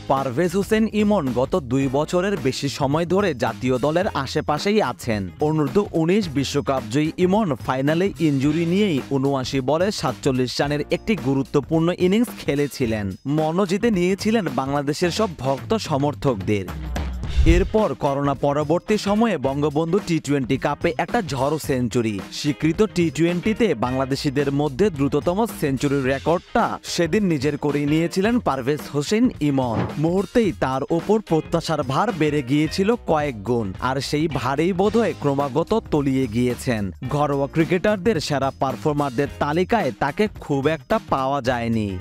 পারভেজ হোসেন ইমন গত ২ বছরের বেশি সময় ধরে জাতীয় দলের আশেপাশেই আছেন। অনূর্ধ্ব-১৯ বিশ্বকাপজয়ী ইমন ফাইনালে ইনজুরি নিয়েই ৭৯ বলে ৪৭ রানের একটি গুরুত্বপূর্ণ ইনিংস খেলেছিলেন। মনও জিতে নিয়েছিলেন বাংলাদেশের সব ভক্ত সমর্থকদের। এরপর করোনা পরবর্তী সময়ে বঙ্গবন্ধু টি-20 কাপে একটা ঝড়ো সেঞ্চুরি। স্বীকৃত টি-20তে বাংলাদেশিদের মধ্যে দ্রুততম সেঞ্চুরির রেকর্ডটা সেদিন নিজের করে নিয়েছিলেন পারভেজ হোসেন ইমন। মুহূর্তেই তার ওপর প্রত্যাশার ভার বেড়ে গিয়েছিল কয়েক গুণ, আর সেই ভারেই বোধহয় ক্রমাগত তলিয়ে গিয়েছেন। ঘরোয়া ক্রিকেটারদের সেরা পারফর্মারদের তালিকায় তাকে খুব একটা পাওয়া যায়নি।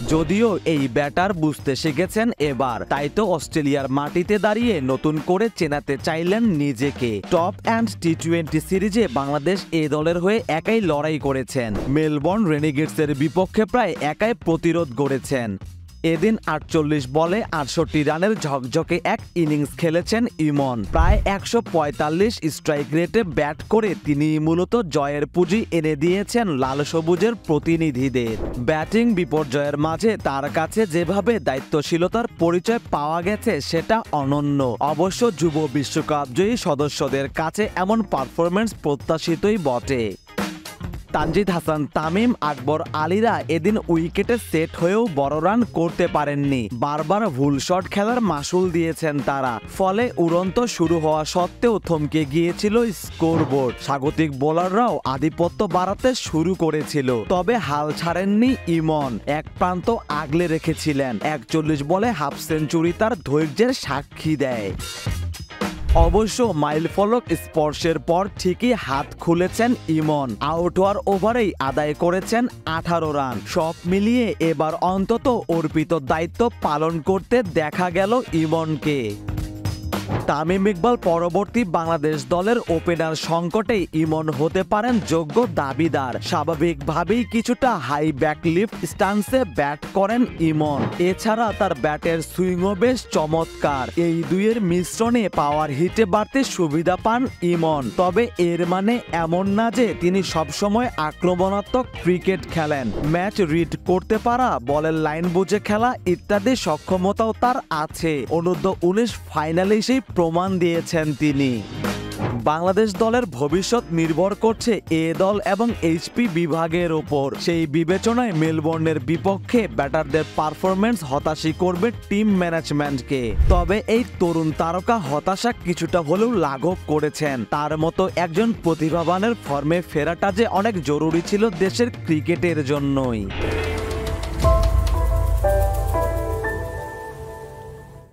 যদিও এই ব্যাটার বুঝতে শিখেছেন এবার, তাই তো অস্ট্রেলিয়ার মাটিতে দাঁড়িয়ে নতুন করে চেনাতে চাইলেন নিজেকে। টপ অ্যান্ড টি-20 সিরিজে বাংলাদেশ এ দলের হয়ে একাই লড়াই করেছেন। মেলবোর্ন রেনিগেটসের বিপক্ষে প্রায় একাই প্রতিরোধ গড়েছেন। এদিন ৪৮ বলে ৬৮ রানের ঝকঝকে এক ইনিংস খেলেছেন ইমন। প্রায় ১৪৫ স্ট্রাইক রেটে ব্যাট করে তিনি মূলত জয়ের পুঁজি এনে দিয়েছেন লাল সবুজের প্রতিনিধিদের। ব্যাটিং বিপর্যয়ের মাঝে তার কাছে যেভাবে দায়িত্বশীলতার পরিচয় পাওয়া গেছে সেটা অনন্য। অবশ্য যুব বিশ্বকাপজয়ী সদস্যদের কাছে এমন পারফরম্যান্স প্রত্যাশিতই বটে। তানজিদ হাসান তামিম, আকবর আলীরা এদিন উইকেটে সেট হয়েও বড় রান করতে পারেননি। বারবার ভুল শট খেলার মাসুল দিয়েছেন তারা। ফলে উড়ন্ত শুরু হওয়া সত্ত্বেও থমকে গিয়েছিল স্কোরবোর্ড। স্বাগতিক বোলাররাও আধিপত্য বাড়াতে শুরু করেছিল, তবে হাল ছাড়েননি ইমন। এক প্রান্ত আগলে রেখেছিলেন। ৪১ বলে হাফ সেঞ্চুরি তার ধৈর্যের সাক্ষী দেয়। অবশ্য মাইলফলক স্পর্শের পর ঠিকই হাত খুলেছেন ইমন। আউট হওয়ার ওভারেই আদায় করেছেন ১৮ রান। সব মিলিয়ে এবার অন্তত অর্পিত দায়িত্ব পালন করতে দেখা গেল ইমনকে। তামিম ইকবাল পরবর্তী বাংলাদেশ দলের ওপেনার সংকটে ইমন হতে পারেন যোগ্য দাবিদার। স্বাভাবিকভাবেই কিছুটা হাই ব্যাকলিফট স্টান্সে ব্যাট করেন ইমন। এছাড়া তার ব্যাটের সুইংও বেশ চমৎকার। এই দুইয়ের মিশ্রণে পাওয়ার হিটে বাড়তে সুবিধা পান ইমন। তবে এর মানে এমন না যে তিনি সবসময় আক্রমণাত্মক ক্রিকেট খেলেন। ম্যাচ রিড করতে পারা, বলের লাইন বুঝে খেলা ইত্যাদি সক্ষমতাও তার আছে। অনূর্ধ্ব-১৯ ফাইনালে সেই প্রমাণ দিয়েছেন তিনি। বাংলাদেশ দলের ভবিষ্যৎ নির্ভর করছে এ দল এবং এইচপি বিভাগের ওপর। সেই বিবেচনায় মেলবোর্নের বিপক্ষে ব্যাটারদের পারফরম্যান্স হতাশই করবে টিম ম্যানেজমেন্টকে। তবে এই তরুণ তারকা হতাশা কিছুটা হলেও লাঘব করেছেন। তার মতো একজন প্রতিভাবানের ফর্মে ফেরাটা যে অনেক জরুরি ছিল দেশের ক্রিকেটের জন্যই।